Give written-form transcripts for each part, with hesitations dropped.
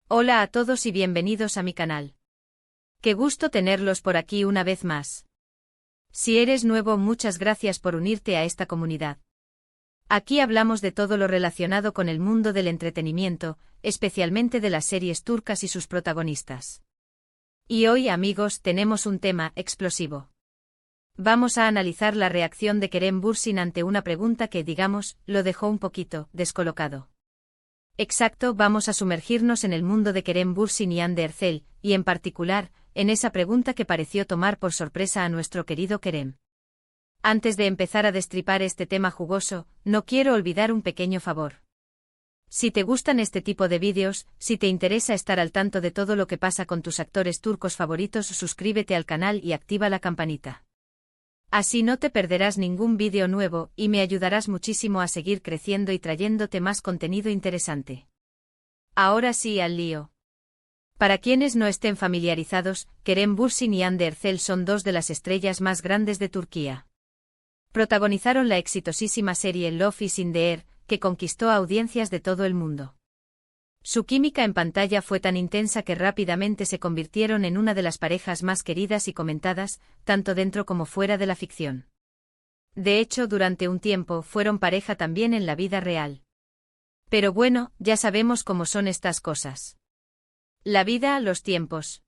Hola a todos y bienvenidos a mi canal. Qué gusto tenerlos por aquí una vez más. Si eres nuevo, muchas gracias por unirte a esta comunidad. Aquí hablamos de todo lo relacionado con el mundo del entretenimiento, especialmente de las series turcas y sus protagonistas. Y hoy, amigos, tenemos un tema explosivo. Vamos a analizar la reacción de Kerem Bürsin ante una pregunta que, digamos, lo dejó un poquito descolocado. Exacto, vamos a sumergirnos en el mundo de Kerem Bürsin y Hande Erçel, y en particular, en esa pregunta que pareció tomar por sorpresa a nuestro querido Kerem. Antes de empezar a destripar este tema jugoso, no quiero olvidar un pequeño favor. Si te gustan este tipo de vídeos, si te interesa estar al tanto de todo lo que pasa con tus actores turcos favoritos, suscríbete al canal y activa la campanita. Así no te perderás ningún vídeo nuevo y me ayudarás muchísimo a seguir creciendo y trayéndote más contenido interesante. Ahora sí, al lío. Para quienes no estén familiarizados, Kerem Bürsin y Hande Erçel son dos de las estrellas más grandes de Turquía. Protagonizaron la exitosísima serie Love is in the Air, que conquistó a audiencias de todo el mundo. Su química en pantalla fue tan intensa que rápidamente se convirtieron en una de las parejas más queridas y comentadas, tanto dentro como fuera de la ficción. De hecho, durante un tiempo fueron pareja también en la vida real. Pero bueno, ya sabemos cómo son estas cosas. La vida, los tiempos.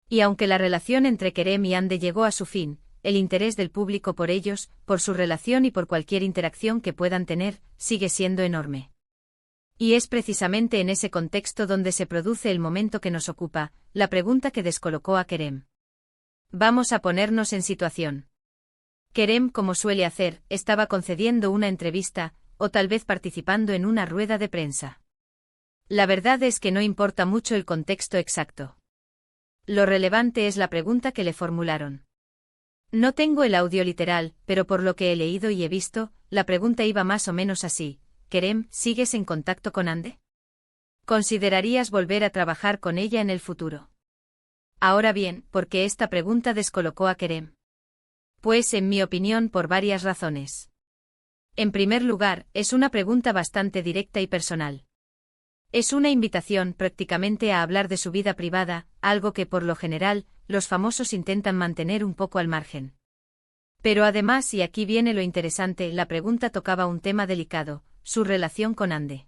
Y aunque la relación entre Kerem y Hande llegó a su fin, el interés del público por ellos, por su relación y por cualquier interacción que puedan tener, sigue siendo enorme. Y es precisamente en ese contexto donde se produce el momento que nos ocupa, la pregunta que descolocó a Kerem. Vamos a ponernos en situación. Kerem, como suele hacer, estaba concediendo una entrevista, o tal vez participando en una rueda de prensa. La verdad es que no importa mucho el contexto exacto. Lo relevante es la pregunta que le formularon. No tengo el audio literal, pero por lo que he leído y he visto, la pregunta iba más o menos así. Kerem, ¿sigues en contacto con Hande? ¿Considerarías volver a trabajar con ella en el futuro? Ahora bien, ¿por qué esta pregunta descolocó a Kerem? Pues, en mi opinión, por varias razones. En primer lugar, es una pregunta bastante directa y personal. Es una invitación prácticamente a hablar de su vida privada, algo que por lo general, los famosos intentan mantener un poco al margen. Pero además, y aquí viene lo interesante, la pregunta tocaba un tema delicado, su relación con Hande.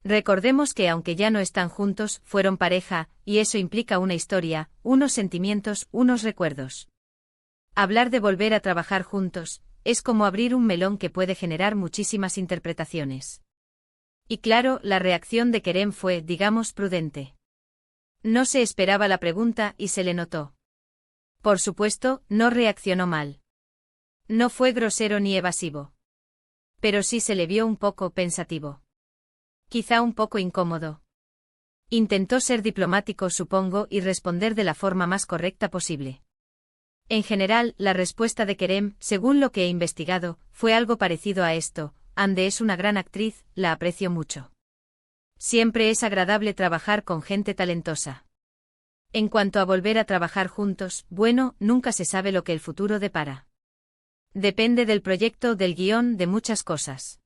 Recordemos que aunque ya no están juntos, fueron pareja, y eso implica una historia, unos sentimientos, unos recuerdos. Hablar de volver a trabajar juntos, es como abrir un melón que puede generar muchísimas interpretaciones. Y claro, la reacción de Kerem fue, digamos, prudente. No se esperaba la pregunta y se le notó. Por supuesto, no reaccionó mal. No fue grosero ni evasivo. Pero sí se le vio un poco pensativo. Quizá un poco incómodo. Intentó ser diplomático, supongo, y responder de la forma más correcta posible. En general, la respuesta de Kerem, según lo que he investigado, fue algo parecido a esto: Hande es una gran actriz, la aprecio mucho. Siempre es agradable trabajar con gente talentosa. En cuanto a volver a trabajar juntos, bueno, nunca se sabe lo que el futuro depara. Depende del proyecto, del guión, de muchas cosas.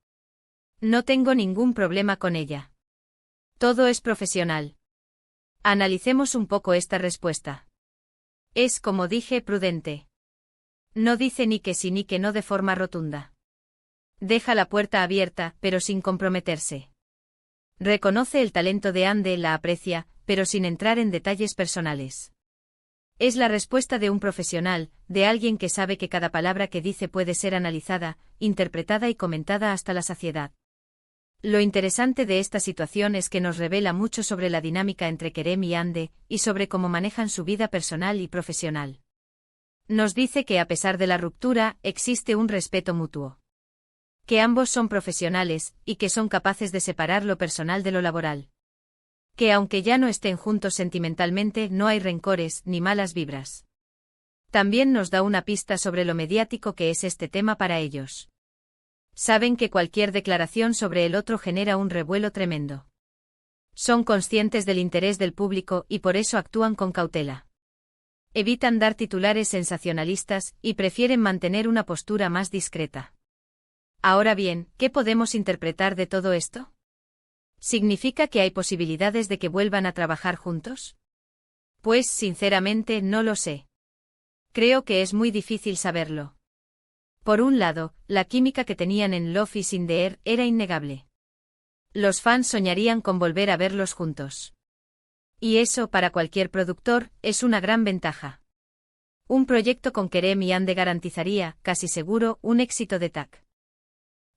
No tengo ningún problema con ella. Todo es profesional. Analicemos un poco esta respuesta. Es, como dije, prudente. No dice ni que sí ni que no de forma rotunda. Deja la puerta abierta, pero sin comprometerse. Reconoce el talento de Hande, la aprecia, pero sin entrar en detalles personales. Es la respuesta de un profesional, de alguien que sabe que cada palabra que dice puede ser analizada, interpretada y comentada hasta la saciedad. Lo interesante de esta situación es que nos revela mucho sobre la dinámica entre Kerem y Hande, y sobre cómo manejan su vida personal y profesional. Nos dice que a pesar de la ruptura, existe un respeto mutuo. Que ambos son profesionales, y que son capaces de separar lo personal de lo laboral. Que aunque ya no estén juntos sentimentalmente, no hay rencores ni malas vibras. También nos da una pista sobre lo mediático que es este tema para ellos. Saben que cualquier declaración sobre el otro genera un revuelo tremendo. Son conscientes del interés del público y por eso actúan con cautela. Evitan dar titulares sensacionalistas y prefieren mantener una postura más discreta. Ahora bien, ¿qué podemos interpretar de todo esto? ¿Significa que hay posibilidades de que vuelvan a trabajar juntos? Pues sinceramente no lo sé. Creo que es muy difícil saberlo. Por un lado, la química que tenían en Love is in the Air era innegable. Los fans soñarían con volver a verlos juntos. Y eso, para cualquier productor, es una gran ventaja. Un proyecto con Kerem y Ande garantizaría, casi seguro, un éxito de TAC.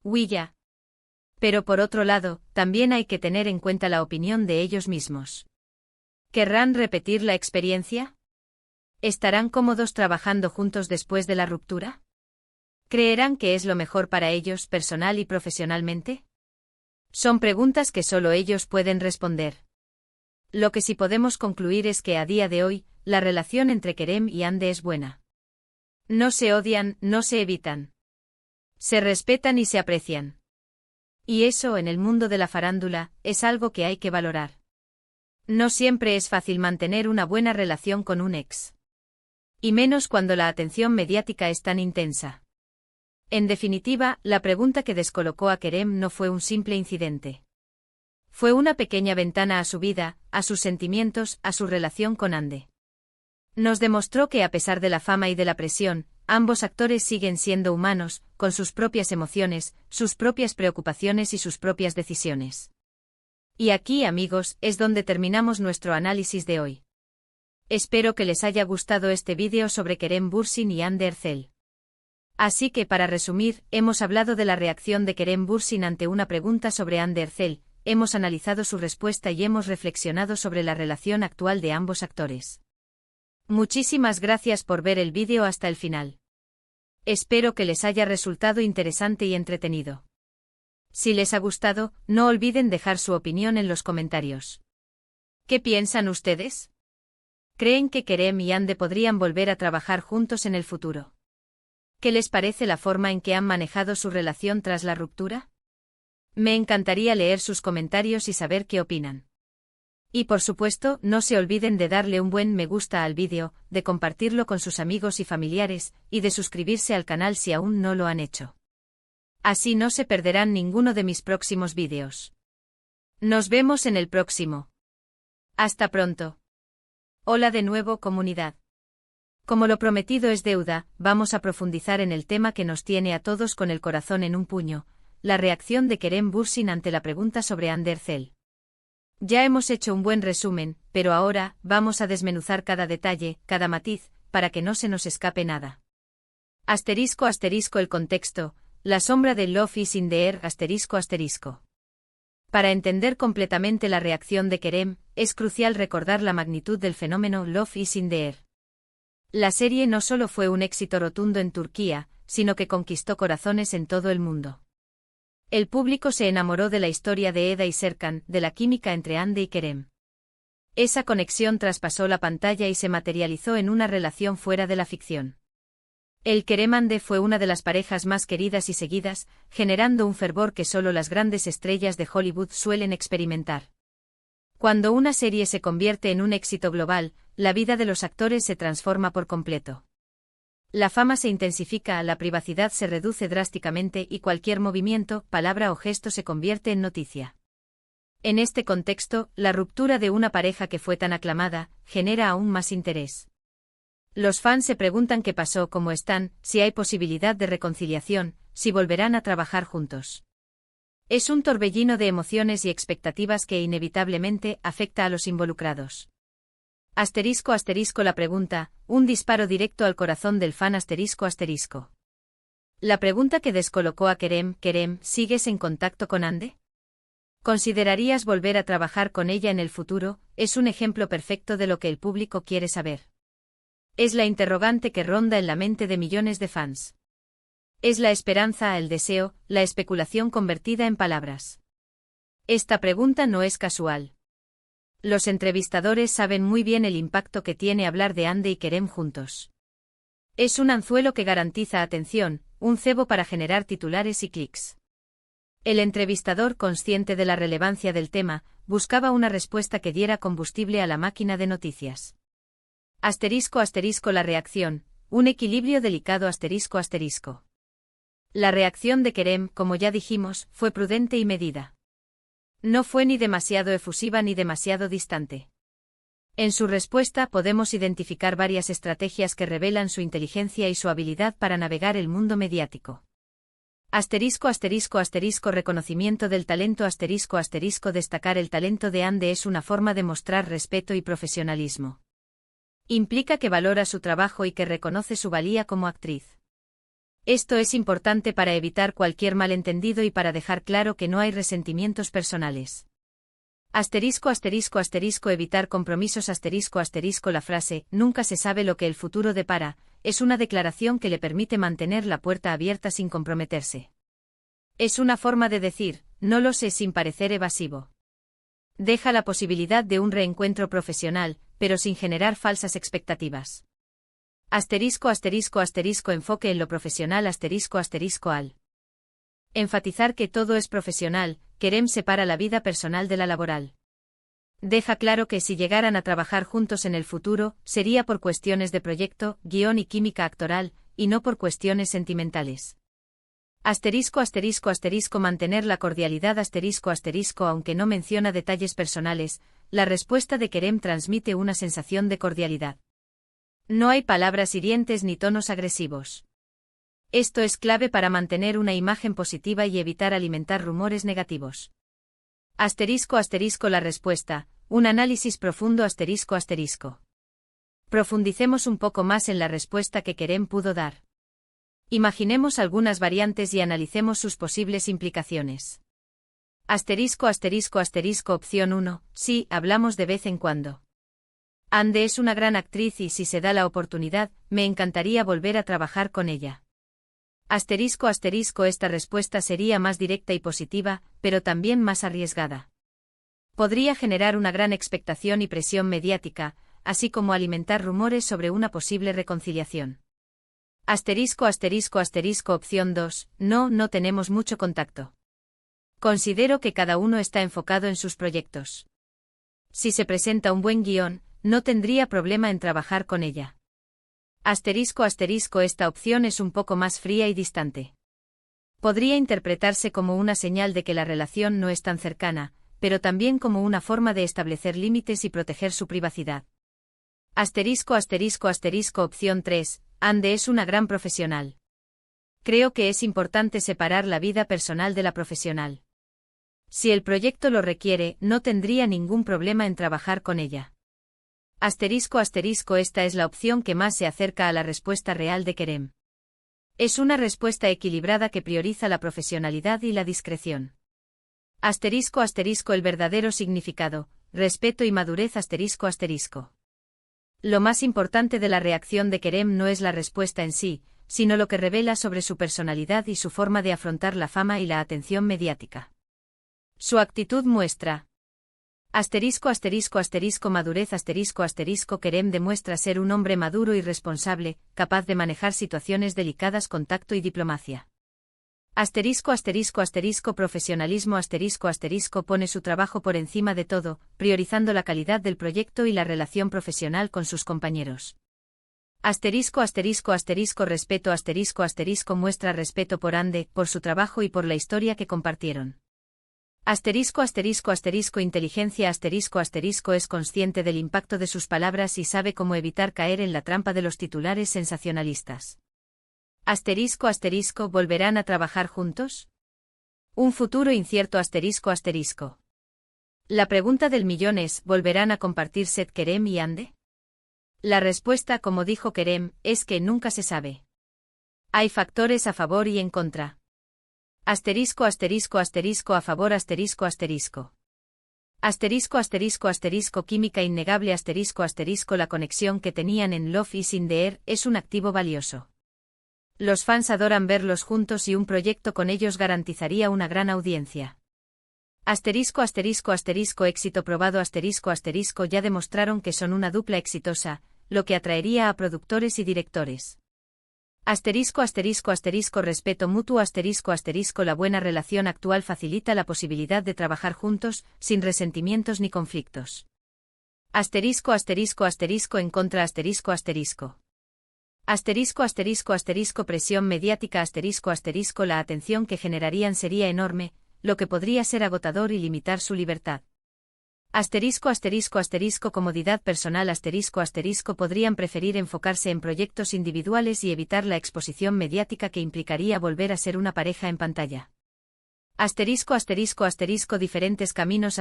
Willa. Pero por otro lado, también hay que tener en cuenta la opinión de ellos mismos. ¿Querrán repetir la experiencia? ¿Estarán cómodos trabajando juntos después de la ruptura? ¿Creerán que es lo mejor para ellos personal y profesionalmente? Son preguntas que solo ellos pueden responder. Lo que sí podemos concluir es que a día de hoy, la relación entre Kerem y Ande es buena. No se odian, no se evitan. Se respetan y se aprecian. Y eso, en el mundo de la farándula, es algo que hay que valorar. No siempre es fácil mantener una buena relación con un ex. Y menos cuando la atención mediática es tan intensa. En definitiva, la pregunta que descolocó a Kerem no fue un simple incidente. Fue una pequeña ventana a su vida, a sus sentimientos, a su relación con Ande. Nos demostró que a pesar de la fama y de la presión, ambos actores siguen siendo humanos, con sus propias emociones, sus propias preocupaciones y sus propias decisiones. Y aquí, amigos, es donde terminamos nuestro análisis de hoy. Espero que les haya gustado este vídeo sobre Kerem Bürsin y Hande Erçel. Así que, para resumir, hemos hablado de la reacción de Kerem Bürsin ante una pregunta sobre Hande Erçel, hemos analizado su respuesta y hemos reflexionado sobre la relación actual de ambos actores. Muchísimas gracias por ver el vídeo hasta el final. Espero que les haya resultado interesante y entretenido. Si les ha gustado, no olviden dejar su opinión en los comentarios. ¿Qué piensan ustedes? ¿Creen que Kerem y Hande podrían volver a trabajar juntos en el futuro? ¿Qué les parece la forma en que han manejado su relación tras la ruptura? Me encantaría leer sus comentarios y saber qué opinan. Y por supuesto, no se olviden de darle un buen me gusta al vídeo, de compartirlo con sus amigos y familiares, y de suscribirse al canal si aún no lo han hecho. Así no se perderán ninguno de mis próximos vídeos. Nos vemos en el próximo. Hasta pronto. Hola de nuevo, comunidad. Como lo prometido es deuda, vamos a profundizar en el tema que nos tiene a todos con el corazón en un puño, la reacción de Kerem Bürsin ante la pregunta sobre Hande Erçel. Ya hemos hecho un buen resumen, pero ahora, vamos a desmenuzar cada detalle, cada matiz, para que no se nos escape nada. Asterisco el contexto, la sombra de Love is in the Air ***. Para entender completamente la reacción de Kerem, es crucial recordar la magnitud del fenómeno Love is in the Air. La serie no solo fue un éxito rotundo en Turquía, sino que conquistó corazones en todo el mundo. El público se enamoró de la historia de Eda y Serkan, de la química entre Hande y Kerem. Esa conexión traspasó la pantalla y se materializó en una relación fuera de la ficción. El Kerem-Hande fue una de las parejas más queridas y seguidas, generando un fervor que solo las grandes estrellas de Hollywood suelen experimentar. Cuando una serie se convierte en un éxito global, la vida de los actores se transforma por completo. La fama se intensifica, la privacidad se reduce drásticamente y cualquier movimiento, palabra o gesto se convierte en noticia. En este contexto, la ruptura de una pareja que fue tan aclamada, genera aún más interés. Los fans se preguntan qué pasó, cómo están, si hay posibilidad de reconciliación, si volverán a trabajar juntos. Es un torbellino de emociones y expectativas que inevitablemente afecta a los involucrados. La pregunta, un disparo directo al corazón del fan ***. La pregunta que descolocó a Kerem, ¿sigues en contacto con Hande? ¿Considerarías volver a trabajar con ella en el futuro? Es un ejemplo perfecto de lo que el público quiere saber. Es la interrogante que ronda en la mente de millones de fans. Es la esperanza, el deseo, la especulación convertida en palabras. Esta pregunta no es casual. Los entrevistadores saben muy bien el impacto que tiene hablar de Hande y Kerem juntos. Es un anzuelo que garantiza atención, un cebo para generar titulares y clics. El entrevistador, consciente de la relevancia del tema, buscaba una respuesta que diera combustible a la máquina de noticias. La reacción, un equilibrio delicado ***. La reacción de Kerem, como ya dijimos, fue prudente y medida. No fue ni demasiado efusiva ni demasiado distante. En su respuesta podemos identificar varias estrategias que revelan su inteligencia y su habilidad para navegar el mundo mediático. Reconocimiento del talento destacar el talento de Anne es una forma de mostrar respeto y profesionalismo. Implica que valora su trabajo y que reconoce su valía como actriz. Esto es importante para evitar cualquier malentendido y para dejar claro que no hay resentimientos personales. Evitar compromisos La frase, nunca se sabe lo que el futuro depara, es una declaración que le permite mantener la puerta abierta sin comprometerse. Es una forma de decir, no lo sé sin parecer evasivo. Deja la posibilidad de un reencuentro profesional, pero sin generar falsas expectativas. Enfoque en lo profesional al. Enfatizar que todo es profesional, Kerem separa la vida personal de la laboral. Deja claro que si llegaran a trabajar juntos en el futuro, sería por cuestiones de proyecto, guión y química actoral, y no por cuestiones sentimentales. Mantener la cordialidad aunque no menciona detalles personales, la respuesta de Kerem transmite una sensación de cordialidad. No hay palabras hirientes ni tonos agresivos. Esto es clave para mantener una imagen positiva y evitar alimentar rumores negativos. La respuesta, un análisis profundo Profundicemos un poco más en la respuesta que Kerem pudo dar. Imaginemos algunas variantes y analicemos sus posibles implicaciones. Opción 1, sí, hablamos de vez en cuando. Anne es una gran actriz y si se da la oportunidad, me encantaría volver a trabajar con ella. Esta respuesta sería más directa y positiva, pero también más arriesgada. Podría generar una gran expectación y presión mediática, así como alimentar rumores sobre una posible reconciliación. Opción 2, no tenemos mucho contacto. Considero que cada uno está enfocado en sus proyectos. Si se presenta un buen guión, no tendría problema en trabajar con ella. Esta opción es un poco más fría y distante. Podría interpretarse como una señal de que la relación no es tan cercana, pero también como una forma de establecer límites y proteger su privacidad. Opción 3, Anne es una gran profesional. Creo que es importante separar la vida personal de la profesional. Si el proyecto lo requiere, no tendría ningún problema en trabajar con ella. Esta es la opción que más se acerca a la respuesta real de Kerem. Es una respuesta equilibrada que prioriza la profesionalidad y la discreción. El verdadero significado, respeto y madurez. Lo más importante de la reacción de Kerem no es la respuesta en sí, sino lo que revela sobre su personalidad y su forma de afrontar la fama y la atención mediática. Su actitud muestra. Madurez. Kerem demuestra ser un hombre maduro y responsable, capaz de manejar situaciones delicadas con tacto y diplomacia. Profesionalismo. Pone su trabajo por encima de todo, priorizando la calidad del proyecto y la relación profesional con sus compañeros. Respeto. Muestra respeto por Anne, por su trabajo y por la historia que compartieron. Inteligencia. Es consciente del impacto de sus palabras y sabe cómo evitar caer en la trampa de los titulares sensacionalistas. ¿Volverán a trabajar juntos? Un futuro incierto. La pregunta del millón es, ¿volverán a compartir set Kerem y Anne? La respuesta, como dijo Kerem, es que nunca se sabe. Hay factores a favor y en contra. A favor. Química innegable. La conexión que tenían en Love is in the Air es un activo valioso. Los fans adoran verlos juntos y un proyecto con ellos garantizaría una gran audiencia. Éxito probado. Ya demostraron que son una dupla exitosa, lo que atraería a productores y directores. Respeto mutuo. La buena relación actual facilita la posibilidad de trabajar juntos, sin resentimientos ni conflictos. En contra. Presión mediática. La atención que generarían sería enorme, lo que podría ser agotador y limitar su libertad. Comodidad personal podrían preferir enfocarse en proyectos individuales y evitar la exposición mediática que implicaría volver a ser una pareja en pantalla. Diferentes caminos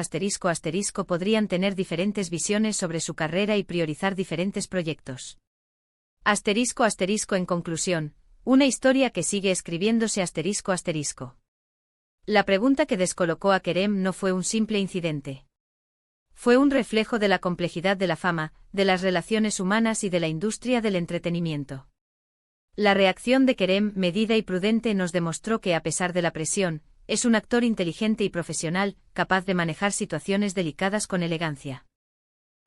podrían tener diferentes visiones sobre su carrera y priorizar diferentes proyectos. En conclusión, una historia que sigue escribiéndose La pregunta que descolocó a Kerem no fue un simple incidente. Fue un reflejo de la complejidad de la fama, de las relaciones humanas y de la industria del entretenimiento. La reacción de Kerem, medida y prudente, nos demostró que, a pesar de la presión, es un actor inteligente y profesional, capaz de manejar situaciones delicadas con elegancia.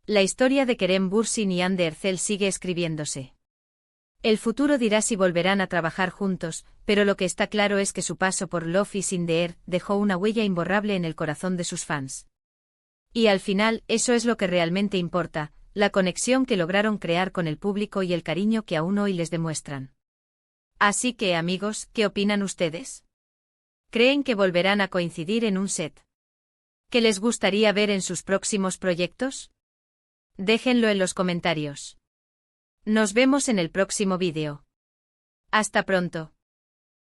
La historia de Kerem Bürsin y Hande Erçel sigue escribiéndose. El futuro dirá si volverán a trabajar juntos, pero lo que está claro es que su paso por Love is in the Air dejó una huella imborrable en el corazón de sus fans. Y al final, eso es lo que realmente importa, la conexión que lograron crear con el público y el cariño que aún hoy les demuestran. Así que, amigos, ¿qué opinan ustedes? ¿Creen que volverán a coincidir en un set? ¿Qué les gustaría ver en sus próximos proyectos? Déjenlo en los comentarios. Nos vemos en el próximo vídeo. Hasta pronto.